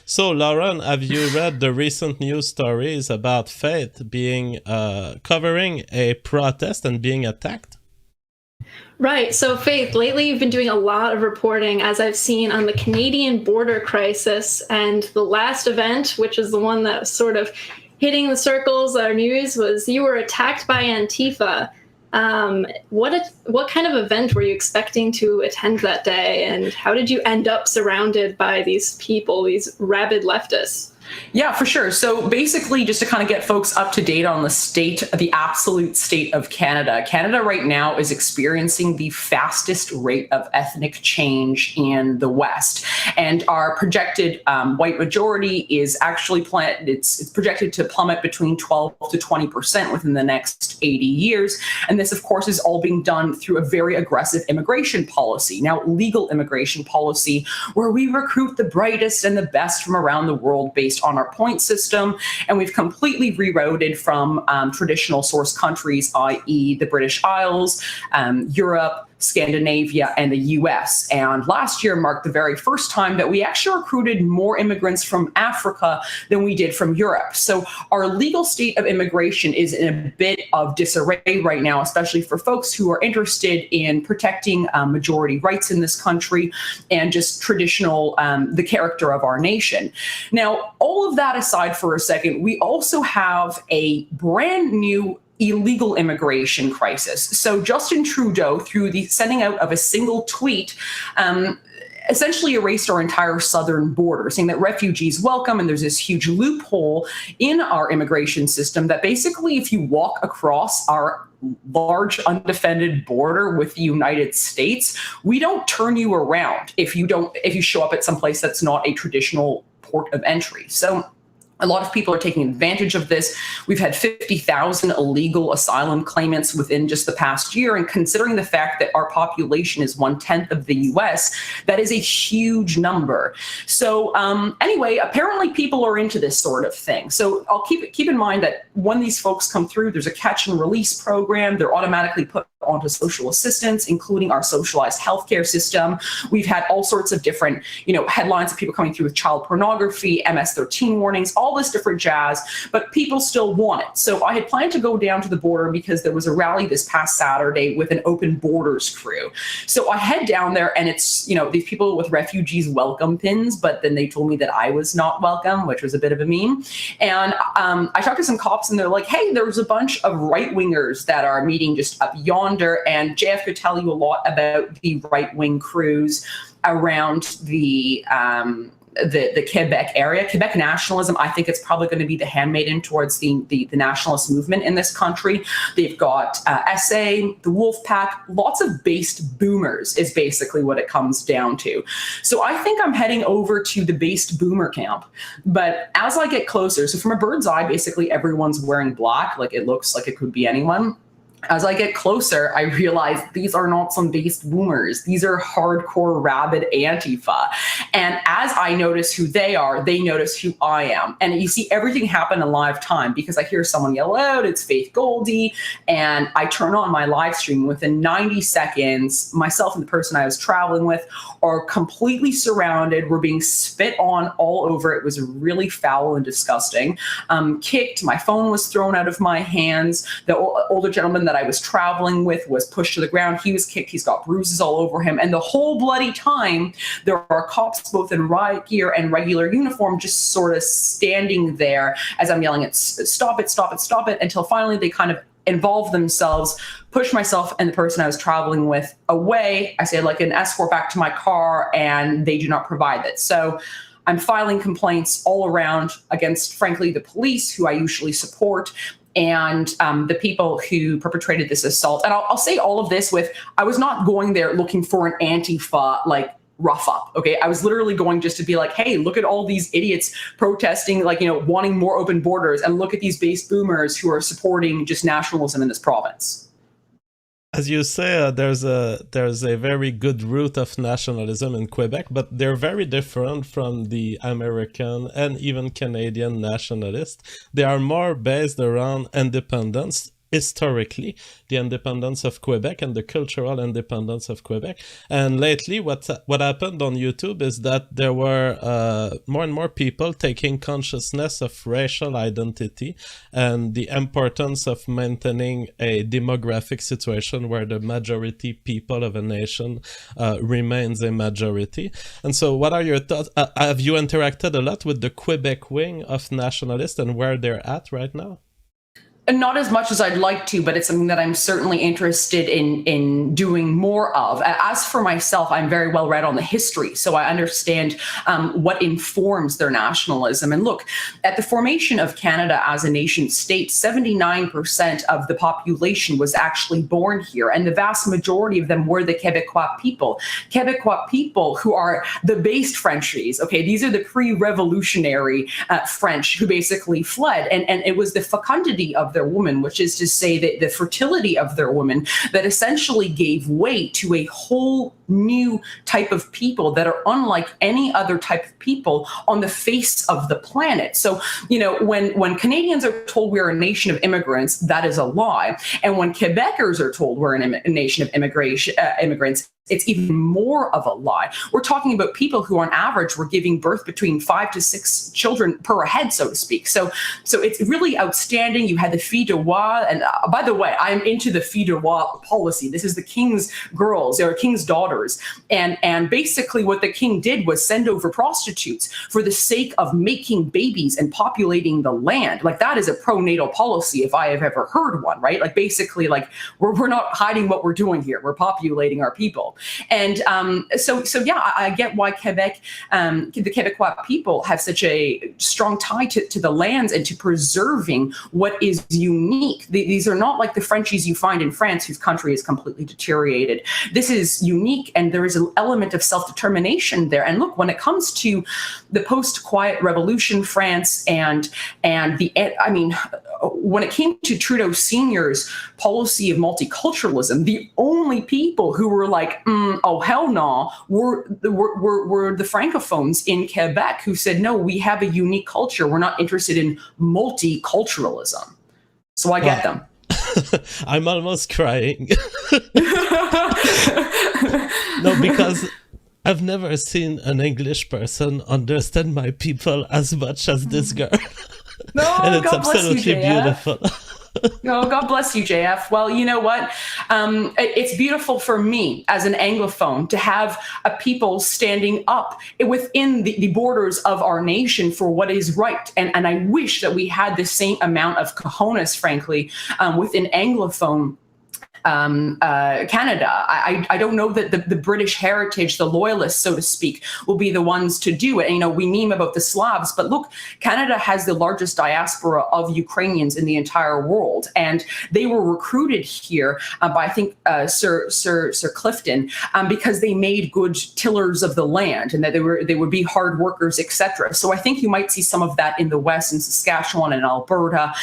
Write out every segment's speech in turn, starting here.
So, Lauren, have you read the recent news stories about Faith being covering a protest and being attacked? Right. So, Faith, lately you've been doing a lot of reporting, as I've seen, on the Canadian border crisis. And the last event, which is the one that was sort of hitting the circles, our news, was you were attacked by Antifa. What kind of event were you expecting to attend that day? And how did you end up surrounded by these people, these rabid leftists? Yeah, for sure. So basically, just to kind of get folks up to date on the absolute state of Canada. Canada right now is experiencing the fastest rate of ethnic change in the West. And our projected white majority is actually it's projected to plummet between 12 to 20% within the next 80 years. And this, of course, is all being done through a very aggressive immigration policy. Now, legal immigration policy, where we recruit the brightest and the best from around the world based on our point system, and we've completely rerouted from traditional source countries, i.e. the British Isles, Europe, Scandinavia, and the US. And last year marked the very first time that we actually recruited more immigrants from Africa than we did from Europe. So our legal state of immigration is in a bit of disarray right now, especially for folks who are interested in protecting majority rights in this country and just traditional, the character of our nation. Now, all of that aside for a second, we also have a brand new illegal immigration crisis. So Justin Trudeau, through the sending out of a single tweet, essentially erased our entire southern border, saying that refugees welcome, and there's this huge loophole in our immigration system that basically if you walk across our large undefended border with the United States, we don't turn you around if you show up at some place that's not a traditional port of entry. So a lot of people are taking advantage of this. We've had 50,000 illegal asylum claimants within just the past year. And considering the fact that our population is 1/10 of the US, that is a huge number. So anyway, apparently people are into this sort of thing. So I'll keep in mind that when these folks come through, there's a catch and release program. They're automatically put onto social assistance, including our socialized healthcare system. We've had all sorts of different, headlines of people coming through with child pornography, MS-13 warnings, all this different jazz, but people still want it. So I had planned to go down to the border because there was a rally this past Saturday with an Open Borders crew. So I head down there and it's, these people with refugees welcome pins, but then they told me that I was not welcome, which was a bit of a meme. And I talked to some cops and they're like, hey, there's a bunch of right-wingers that are meeting just up yonder. And JF could tell you a lot about the right-wing crews around the Quebec area. Quebec nationalism, I think it's probably going to be the handmaiden towards the nationalist movement in this country. They've got SA, the Wolf Pack, lots of based boomers is basically what it comes down to. So I think I'm heading over to the based boomer camp. But as I get closer, so from a bird's eye, basically everyone's wearing black, like it looks like it could be anyone. As I get closer, I realize these are not some based boomers. These are hardcore, rabid Antifa. And as I notice who they are, they notice who I am. And you see everything happen in live time because I hear someone yell out, it's Faith Goldy. And I turn on my live stream. Within 90 seconds, myself and the person I was traveling with are completely surrounded. We're being spit on all over. It was really foul and disgusting. Kicked. My phone was thrown out of my hands. The older gentleman that I was traveling with was pushed to the ground. He was kicked. He's got bruises all over him. And the whole bloody time, there are cops both in riot gear and regular uniform just sort of standing there as I'm yelling at stop it, stop it, stop it, until finally they kind of involve themselves, push myself and the person I was traveling with away. I say like an escort back to my car, and they do not provide it. So I'm filing complaints all around against, frankly, the police, who I usually support, and the people who perpetrated this assault. And I'll say all of this with, I was not going there looking for an Antifa, rough up, okay? I was literally going just to be like, hey, look at all these idiots protesting, wanting more open borders, and look at these base boomers who are supporting just nationalism in this province. As you say, there's a very good root of nationalism in Quebec, but they're very different from the American and even Canadian nationalists. They are more based around independence, historically the independence of Quebec and the cultural independence of Quebec. And lately, what happened on YouTube is that there were more and more people taking consciousness of racial identity and the importance of maintaining a demographic situation where the majority people of a nation remains a majority. And so what are your thoughts? Have you interacted a lot with the Quebec wing of nationalists and where they're at right now? Not as much as I'd like to, but it's something that I'm certainly interested in doing more of. As for myself, I'm very well read on the history, so I understand what informs their nationalism. And look, at the formation of Canada as a nation state, 79% of the population was actually born here, and the vast majority of them were the Quebecois people. Quebecois people who are the based Frenchies, okay? These are the pre-revolutionary French who basically fled, and it was the fecundity of their woman, which is to say that the fertility of their woman, that essentially gave way to a whole new type of people that are unlike any other type of people on the face of the planet. So, you know, when Canadians are told we're a nation of immigrants, that is a lie. And when Quebecers are told we're a nation of immigrants, it's even more of a lie. We're talking about people who on average were giving birth between 5 to 6 children per head, so to speak. So it's really outstanding. You had the Filles du Roi, and by the way, I'm into the Filles du Roi policy. This is the king's girls or king's daughters. And basically what the king did was send over prostitutes for the sake of making babies and populating the land. Like, that is a pro-natal policy if I have ever heard one, right? Like, basically, like, we're not hiding what we're doing here. We're populating our people. And so yeah, I get why Quebec, the Quebecois people have such a strong tie to the lands and to preserving what is unique. These are not like the Frenchies you find in France, whose country is completely deteriorated. This is unique, and there is an element of self-determination there. And look, when it comes to the post-Quiet Revolution France and when it came to Trudeau Sr.'s policy of multiculturalism, the only people who were like, oh, hell no, were the Francophones in Quebec who said, no, we have a unique culture. We're not interested in multiculturalism. So I get them. I'm almost crying. No, because I've never seen an English person understand my people as much as this girl. No, and it's God absolutely beautiful. No, God bless you, JF. Well, you know what? It's beautiful for me as an Anglophone to have a people standing up within the borders of our nation for what is right. And I wish that we had the same amount of cojones, frankly, within Anglophone Canada. I don't know that the British heritage, the loyalists, so to speak, will be the ones to do it. And, you know, we meme about the Slavs, but look, Canada has the largest diaspora of Ukrainians in the entire world, and they were recruited here by, I think, Sir Clifton, because they made good tillers of the land, and that they would be hard workers, etc. So I think you might see some of that in the West, in Saskatchewan and Alberta.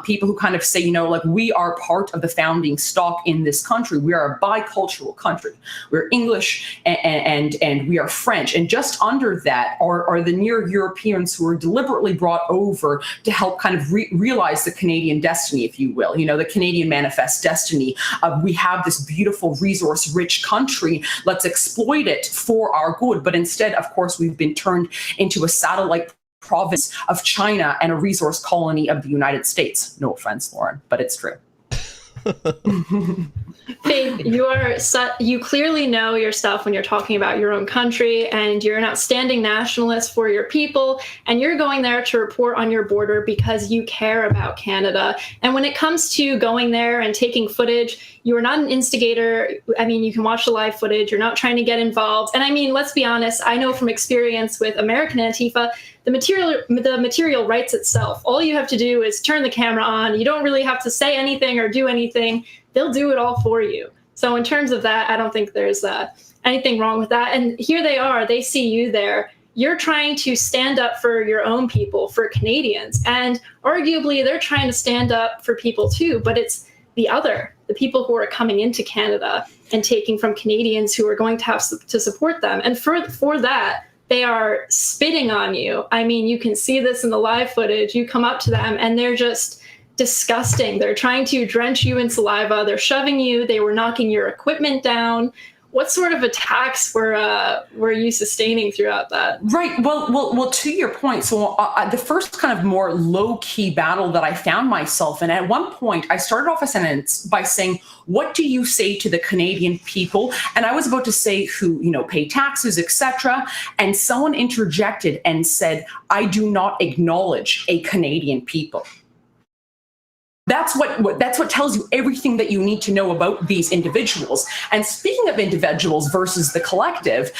People who kind of say, you know, like, we are part of the founding stock in this country. We are a bicultural country. We're English and we are French. And just under that are the near Europeans who were deliberately brought over to help kind of realize the Canadian destiny, if you will. You know, the Canadian manifest destiny of, we have this beautiful resource-rich country. Let's exploit it for our good. But instead, of course, we've been turned into a satellite province of China and a resource colony of the United States. No offense, Lauren, but it's true. Faith, you clearly know your stuff when you're talking about your own country, and you're an outstanding nationalist for your people, and you're going there to report on your border because you care about Canada. And when it comes to going there and taking footage, you are not an instigator. I mean, you can watch the live footage. You're not trying to get involved. And I mean, let's be honest, I know from experience with American Antifa, the material writes itself. All you have to do is turn the camera on. You don't really have to say anything or do anything. They'll do it all for you. So in terms of that, I don't think there's anything wrong with that. And here they are. They see you there. You're trying to stand up for your own people, for Canadians. And arguably, they're trying to stand up for people too. But it's the people who are coming into Canada and taking from Canadians who are going to have to support them. And for that, they are spitting on you. I mean, you can see this in the live footage. You come up to them and they're just disgusting. They're trying to drench you in saliva. They're shoving you. They were knocking your equipment down. What sort of attacks were you sustaining throughout that? Right. Well. To your point, so the first kind of more low-key battle that I found myself in, at one point, I started off a sentence by saying, "What do you say to the Canadian people?" And I was about to say, who pay taxes, etc. And someone interjected and said, "I do not acknowledge a Canadian people." That's what tells you everything that you need to know about these individuals. And speaking of individuals versus the collective,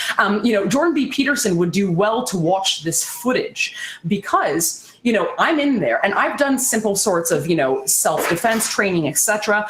Jordan B. Peterson would do well to watch this footage, because I'm in there and I've done simple sorts of, self-defense training, etc.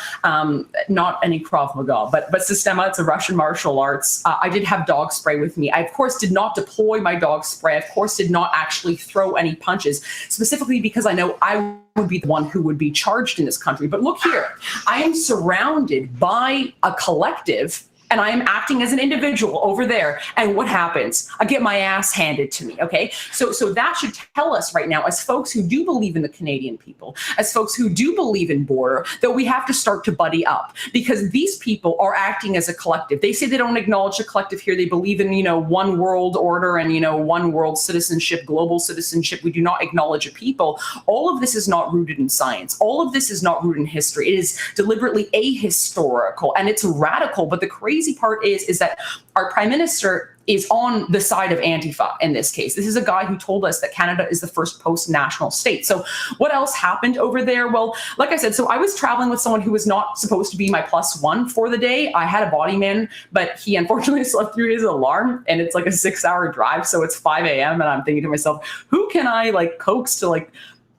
Not any Krav Maga, but Sistema, it's a Russian martial arts. I did have dog spray with me. I, of course, did not deploy my dog spray. I, of course, did not actually throw any punches, specifically because I know I would be the one who would be charged in this country. But look here, I am surrounded by a collective, and I am acting as an individual over there. And what happens? I get my ass handed to me, okay? So that should tell us right now, as folks who do believe in the Canadian people, as folks who do believe in border, that we have to start to buddy up, because these people are acting as a collective. They say they don't acknowledge the collective here. They believe in, one world order and, one world citizenship, global citizenship. We do not acknowledge a people. All of this is not rooted in science. All of this is not rooted in history. It is deliberately ahistorical, and it's radical. But the crazy part is that our prime minister is on the side of Antifa in this case. This is a guy who told us that Canada is the first post-national state. So what else happened over there? Well, like I said, so I was traveling with someone who was not supposed to be my +1 for the day. I had a body man, but he unfortunately slept through his alarm, and it's like a 6-hour drive. So it's 5 a.m. and I'm thinking to myself, who can I coax to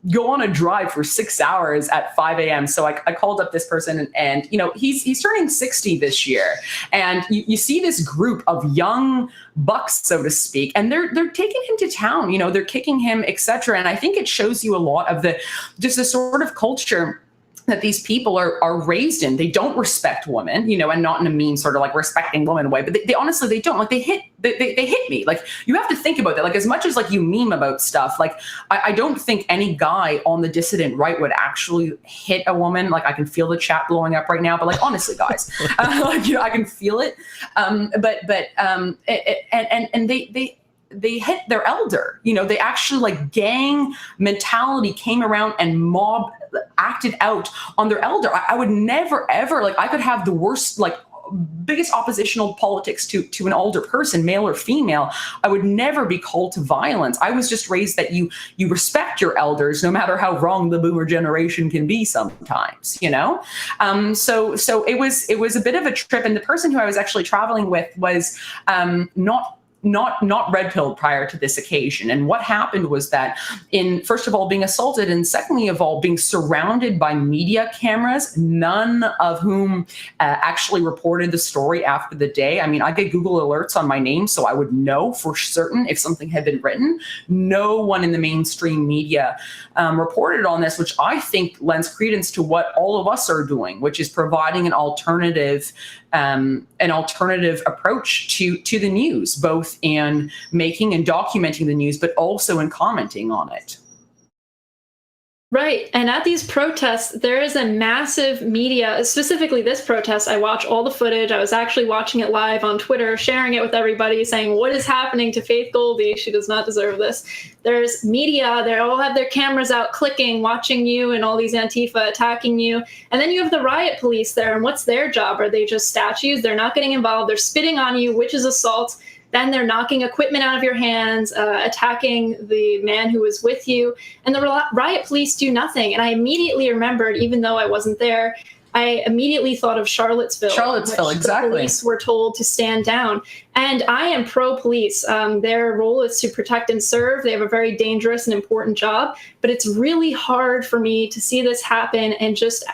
go on a drive for 6 hours at 5 a.m. So I called up this person, and he's turning 60 this year. And you see this group of young bucks, so to speak, and they're taking him to town, they're kicking him, etc. And I think it shows you a lot of the sort of culture that these people are raised in. They don't respect women, and not in a mean sort of respecting women way, but they honestly, they don't. They hit me. You have to think about that. As much as you meme about stuff, I don't think any guy on the dissident right would actually hit a woman. I can feel the chat blowing up right now, but honestly, guys, I can feel it. They hit their elder. They actually gang mentality came around and mob acted out on their elder. I would never ever I could have the worst biggest oppositional politics to an older person, male or female. I would never be called to violence. I was just raised that you respect your elders, no matter how wrong the boomer generation can be sometimes, So it was a bit of a trip. And the person who I was actually traveling with was not red pilled prior to this occasion. And what happened was that, in first of all being assaulted, and secondly of all being surrounded by media cameras, none of whom actually reported the story after the day. I mean, I get Google alerts on my name, so I would know for certain if something had been written. No one in the mainstream media reported on this, which I think lends credence to what all of us are doing, which is providing an alternative approach to the news, both in making and documenting the news, but also in commenting on it. Right. And at these protests, there is a massive media, specifically this protest. I watch all the footage. I was actually watching it live on Twitter, sharing it with everybody, saying, what is happening to Faith Goldy? She does not deserve this. There's media. They all have their cameras out clicking, watching you and all these Antifa attacking you. And then you have the riot police there. And what's their job? Are they just statues? They're not getting involved. They're spitting on you, which is assault. Then they're knocking equipment out of your hands, attacking the man who was with you. And the riot police do nothing. And I immediately remembered, even though I wasn't there, I immediately thought of Charlottesville. Charlottesville, exactly. The police were told to stand down. And I am pro-police. Their role is to protect and serve. They have a very dangerous and important job. But it's really hard for me to see this happen and just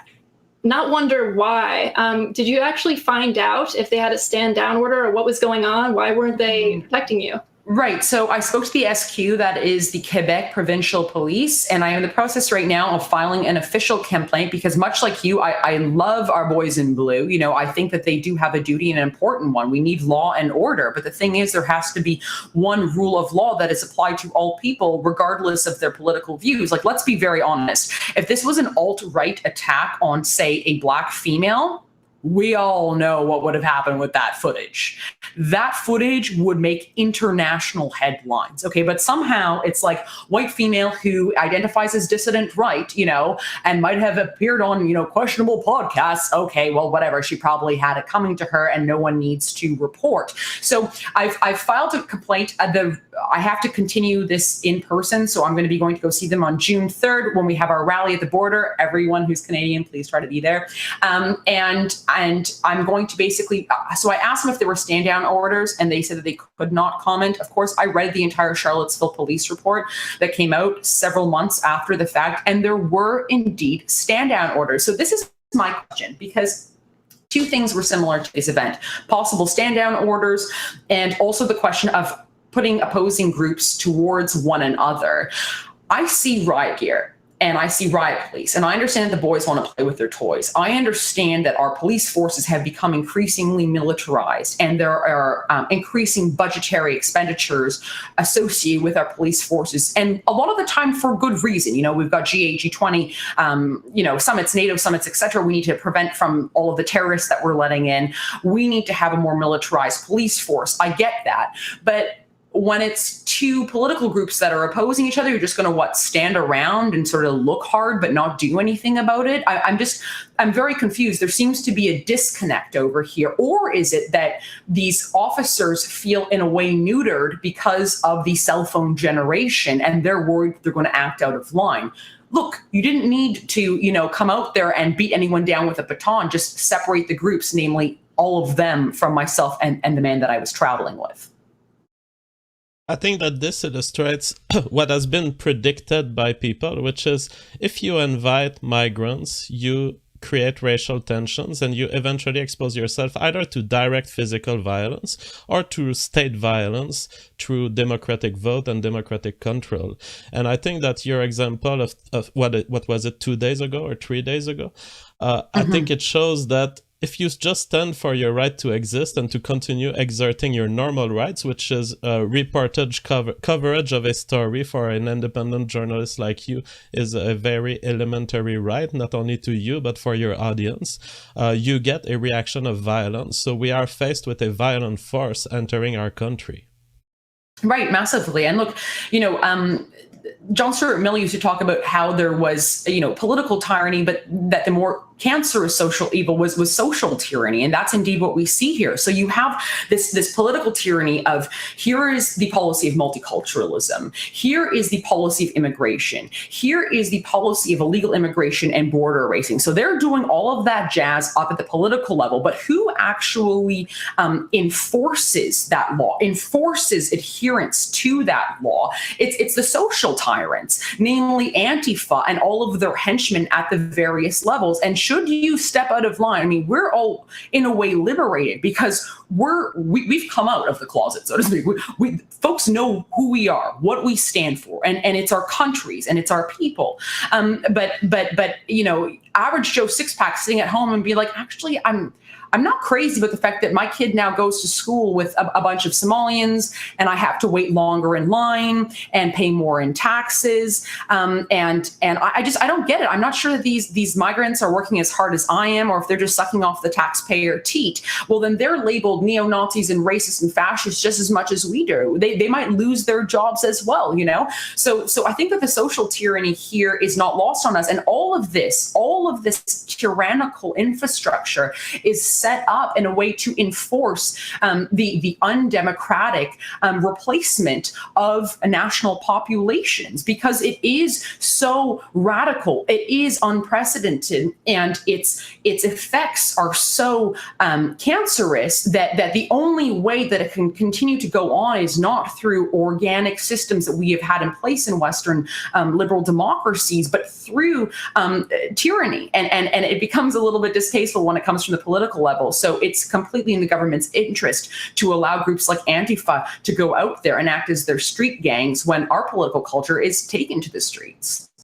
not wonder why. Did you actually find out if they had a stand down order or what was going on? Why weren't they protecting you? Right. So I spoke to the SQ, that is the Quebec Provincial Police, and I am in the process right now of filing an official complaint because, much like you, I love our boys in blue. You know, I think that they do have a duty, and an important one. We need law and order. But the thing is, there has to be one rule of law that is applied to all people, regardless of their political views. Like, let's be very honest. If this was an alt-right attack on, say, a Black female, we all know what would have happened with that footage. That footage would make international headlines, okay? But somehow it's like white female who identifies as dissident right, you know, and might have appeared on, you know, questionable podcasts. Okay, well, whatever. She probably had it coming to her and no one needs to report. So I've filed a complaint. I have to continue this in person. So I'm going to go see them on June 3rd when we have our rally at the border. Everyone who's Canadian, please try to be there. And I'm going to basically, so I asked them if there were stand down orders, and they said that they could not comment. Of course, I read the entire Charlottesville police report that came out several months after the fact, and there were indeed stand down orders. So this is my question, because two things were similar to this event: possible stand down orders, and also the question of putting opposing groups towards one another. I see riot gear and I see riot police, and I understand that the boys want to play with their toys. I understand that our police forces have become increasingly militarized, and there are increasing budgetary expenditures associated with our police forces, and a lot of the time for good reason. You know, we've got G8, G20, you know, summits, NATO summits, etc. We need to prevent from all of the terrorists that we're letting in. We need to have a more militarized police force. I get that, but when it's two political groups that are opposing each other, you're just going to stand around and sort of look hard but not do anything about it. I'm very confused. There seems to be a disconnect over here. Or is it that these officers feel in a way neutered because of the cell phone generation, and they're worried they're going to act out of line? Look, you didn't need to, you know, come out there and beat anyone down with a baton. Just separate the groups, namely all of them, from myself and the man that I was traveling with. I think that this illustrates what has been predicted by people, which is if you invite migrants, you create racial tensions and you eventually expose yourself either to direct physical violence or to state violence through democratic vote and democratic control. And I think that your example of what was it, 2 days ago or 3 days ago, I think it shows that if you just stand for your right to exist and to continue exerting your normal rights, which is reportage coverage of a story for an independent journalist like you, is a very elementary right, not only to you, but for your audience, you get a reaction of violence. So we are faced with a violent force entering our country. Right, massively. And look, you know, John Stuart Mill used to talk about how there was, you know, political tyranny, but that the more cancerous social evil was social tyranny. And that's indeed what we see here. So you have this political tyranny of, here is the policy of multiculturalism. Here is the policy of immigration. Here is the policy of illegal immigration and border racing. So they're doing all of that jazz up at the political level, but who actually enforces that law, enforces adherence to that law? It's the social tyrants, namely Antifa and all of their henchmen at the various levels. And should you step out of line, I mean, we're all in a way liberated because we've come out of the closet, so to speak. We folks know who we are, what we stand for, and it's our countries and it's our people. But you know, average Joe six-pack sitting at home and be like, actually, I'm not crazy about the fact that my kid now goes to school with a bunch of Somalians, and I have to wait longer in line and pay more in taxes. And I don't get it. I'm not sure that these migrants are working as hard as I am, or if they're just sucking off the taxpayer teat. Well, then they're labeled neo-Nazis and racist and fascists just as much as we do. They might lose their jobs as well, you know? So I think that the social tyranny here is not lost on us. And all of this tyrannical infrastructure is set up in a way to enforce the undemocratic replacement of national populations, because it is so radical, it is unprecedented, and its effects are so cancerous that the only way that it can continue to go on is not through organic systems that we have had in place in Western liberal democracies, but through tyranny. And it becomes a little bit distasteful when it comes from the political level. So it's completely in the government's interest to allow groups like Antifa to go out there and act as their street gangs when our political culture is taken to the streets.